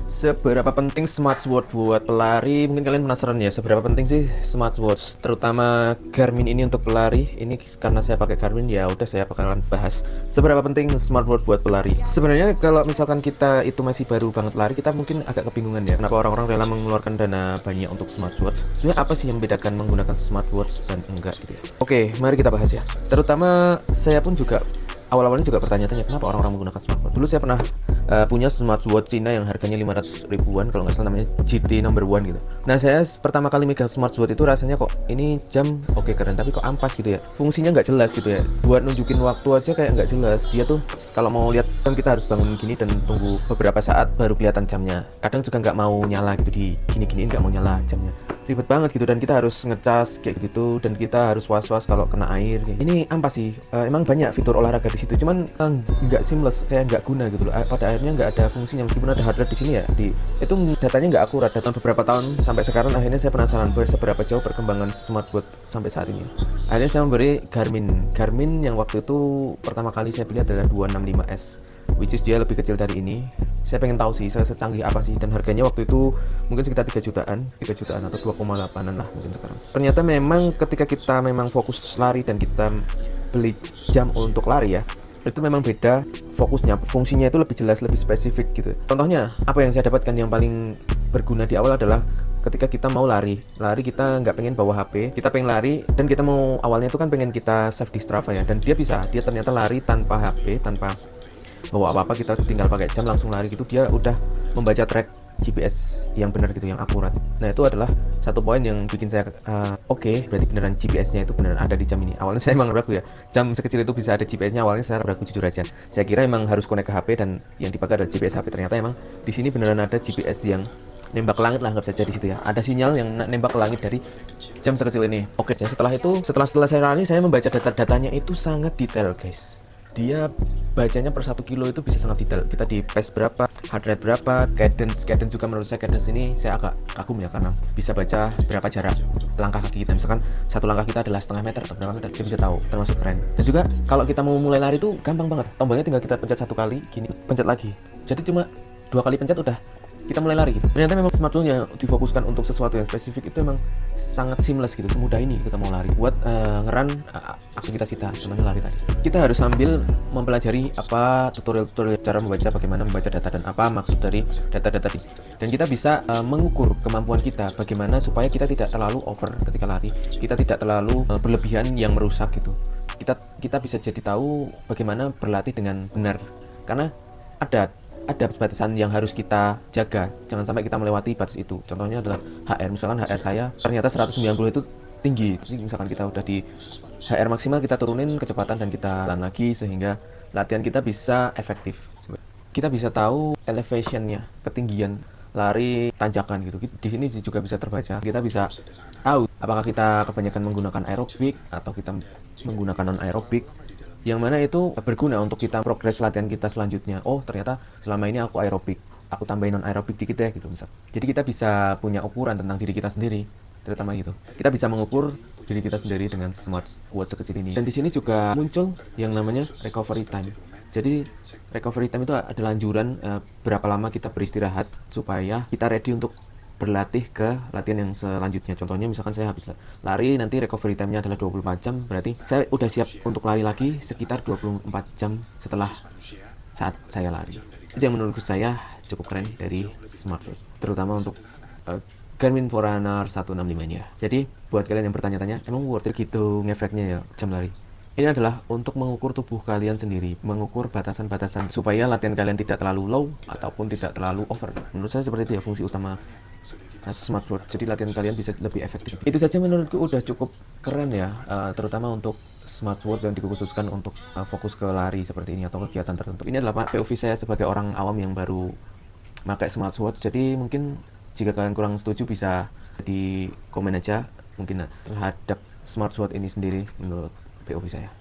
Seberapa penting smartwatch buat pelari? Mungkin kalian penasaran ya, seberapa penting sih smartwatch, terutama Garmin ini untuk pelari. Ini karena saya pakai Garmin, ya udah saya bakalan bahas seberapa penting smartwatch buat pelari. Sebenarnya kalau misalkan kita itu masih baru banget lari, kita mungkin agak kebingungan ya, kenapa orang-orang rela mengeluarkan dana banyak untuk smartwatch. Sebenarnya apa sih yang membedakan menggunakan smartwatch dan enggak gitu ya? Oke, mari kita bahas ya. Terutama saya pun juga awal-awalnya juga bertanya-tanya kenapa orang-orang menggunakan smartwatch. Dulu saya pernah punya smartwatch Cina yang harganya 500 ribuan kalau nggak salah, namanya GT number one gitu. Nah, saya pertama kali megang smartwatch itu rasanya kok ini jam oke keren, tapi kok ampas gitu ya, fungsinya nggak jelas gitu ya, buat nunjukin waktu aja kayak nggak jelas. Dia tuh kalau mau lihat jam kita harus bangun gini dan tunggu beberapa saat baru kelihatan jamnya. Kadang juga nggak mau nyala gitu, di gini-giniin nggak mau nyala jamnya, ribet banget gitu, dan kita harus ngecas kayak gitu, dan kita harus was-was kalau kena air. Ini ampas sih. Emang banyak fitur olahraga di situ, cuman nggak seamless, kayak nggak guna gitu loh. Pada akhirnya nggak ada fungsinya, meskipun ada hard drive di sini ya. Itu datanya nggak akurat. Data beberapa tahun sampai sekarang, akhirnya saya penasaran seberapa jauh perkembangan smartwatch sampai saat ini. Akhirnya saya memberi Garmin yang waktu itu pertama kali saya beli adalah 265S, which is dia lebih kecil dari ini. Saya pengen tahu sih secanggih apa sih, dan harganya waktu itu mungkin sekitar 3 jutaan atau 2,8an lah mungkin sekarang. Ternyata memang ketika kita memang fokus lari dan kita beli jam untuk lari ya, itu memang beda fokusnya, fungsinya itu lebih jelas, lebih spesifik gitu. Contohnya apa yang saya dapatkan yang paling berguna di awal adalah ketika kita mau lari kita nggak pengen bawa HP, kita pengen lari, dan kita mau awalnya itu kan pengen kita save di Strava ya, dan dia ternyata lari tanpa HP, tanpa bawa apa-apa, kita tinggal pakai jam langsung lari gitu. Dia udah membaca track GPS yang benar gitu, yang akurat. Nah, itu adalah satu poin yang bikin saya oke, berarti beneran GPS-nya itu beneran ada di jam ini. Awalnya saya emang ragu ya, jam sekecil itu bisa ada GPS-nya. Awalnya saya ragu, jujur aja. Saya kira emang harus connect ke HP dan yang dipakai adalah GPS HP. Ternyata emang di sini beneran ada GPS yang nembak ke langit lah, nggak bisa jadi situ ya. Ada sinyal yang nembak ke langit dari jam sekecil ini. Oke, setelah itu, setelah saya lari, saya membaca data-datanya itu sangat detail, guys. Dia bacanya per 1 kilo itu bisa sangat detail. Kita di pace berapa, heart rate berapa, cadence juga. Menurut saya cadence ini saya agak kagum ya, karena bisa baca berapa jarak langkah kaki kita. Misalkan satu langkah kita adalah setengah meter atau berapa meter, dia bisa tahu, termasuk keren. Dan juga kalau kita mau mulai lari itu gampang banget, tombolnya tinggal kita pencet satu kali, gini pencet lagi, jadi cuma 2 kali pencet udah kita mulai lari gitu. Ternyata memang smartwatch yang difokuskan untuk sesuatu yang spesifik itu memang sangat seamless gitu, semudah ini kita mau lari buat ngeran aktivitas kita, semuanya lari tadi. Kita harus sambil mempelajari apa tutorial cara membaca, bagaimana membaca data dan apa maksud dari data-data ini. Dan kita bisa mengukur kemampuan kita bagaimana supaya kita tidak terlalu over ketika lari, kita tidak terlalu berlebihan yang merusak gitu. Kita bisa jadi tahu bagaimana berlatih dengan benar, karena ada batasan yang harus kita jaga, jangan sampai kita melewati batas itu. Contohnya adalah HR, misalkan HR saya ternyata 190 itu tinggi. Misalkan kita udah di HR maksimal, kita turunin kecepatan dan kita jalan lagi, sehingga latihan kita bisa efektif. Kita bisa tahu elevationnya, ketinggian lari, tanjakan gitu. Di sini juga bisa terbaca. Kita bisa tahu apakah kita kebanyakan menggunakan aerobik atau kita menggunakan non aerobik, yang mana itu berguna untuk kita progres latihan kita selanjutnya. Oh, ternyata selama ini aku aerobik, aku tambahin non aerobik dikit deh gitu misal. Jadi kita bisa punya ukuran tentang diri kita sendiri, terutama gitu. Kita bisa mengukur diri kita sendiri dengan smartwatch sekecil ini. Dan di sini juga muncul yang namanya recovery time. Jadi recovery time itu adalah anjuran berapa lama kita beristirahat supaya kita ready untuk berlatih ke latihan yang selanjutnya. Contohnya misalkan saya habis lari, nanti recovery time-nya adalah 24 jam, berarti saya udah siap untuk lari lagi sekitar 24 jam setelah saat saya lari. Itu yang menurut saya cukup keren dari smartwatch, terutama untuk Garmin Forerunner 165 ini ya. Jadi buat kalian yang bertanya-tanya, emang worth it gitu ngefeknya ya jam lari? Ini adalah untuk mengukur tubuh kalian sendiri, mengukur batasan-batasan supaya latihan kalian tidak terlalu low ataupun tidak terlalu over. Menurut saya seperti itu ya fungsi utama smartwatch. Jadi latihan kalian bisa lebih efektif. Itu saja menurutku udah cukup keren ya, terutama untuk smartwatch yang dikhususkan untuk fokus ke lari seperti ini atau kegiatan tertentu. Ini adalah POV saya sebagai orang awam yang baru pakai smartwatch. Jadi mungkin jika kalian kurang setuju bisa di komen aja mungkin terhadap smartwatch ini sendiri menurut POV saya.